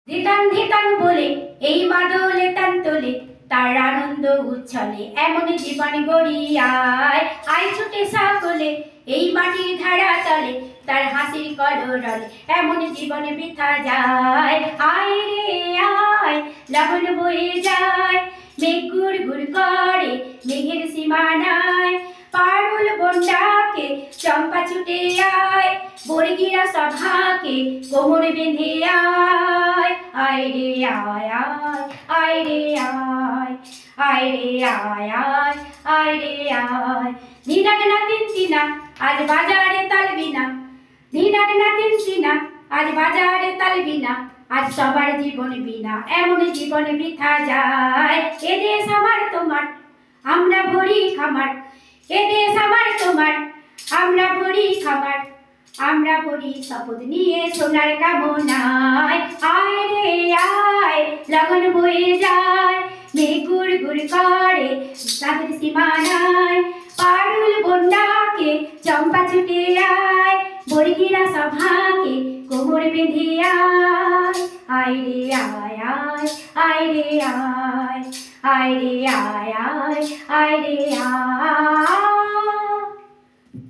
ধিতাং ধিতাং বলে এই মাদলে তান তোলে তার আনন্দ উচ্ছলে এমন জীবন গড়িয়ায় আয় ছুটে সকলে এই মাটির ধারা তলে তার হাসির কলরলে এমন জীবন বৃথা যায়। আয় রে আয় লগন বয়ে যায় মেঘ গুড় গুড় করে মেঘের সীমানায় পারুল বন্ডাকে চম্পা ছুটে আয় বর্গিরা সভাকে কোমর বেঁধে আয়। আয় রে আয় আয় আয় রে আয় আয় রে আয় আয় আয় রে আয়। ধিনাক না তিনতিনা আজ বাজারে তালবিনা ধিনাক না তিনতিনা আজ বাজারে তালবিনা আজ সবার জীবন বিনা এমন জীবন বৃথা যায়। এ দেশ আমার তোমার আমরা ভরি খামার এ দেশ আমার তোমার আমরা ভরি খামার আমরা ভরি শপথ নিয়ে সোনার কামনায়। আয় রে আয় লগন বয়ে যায় মেঘ গুড় গুড় করে তাদের সীমানায় পারুল বন্ডাকে চম্পা ছুটে আয় বর্গিরা সভাকে কোমর বেঁধে আয়। আয় রে আয় আয় আয় রে আয় আয় রে আয় আয় আয় রে আয়।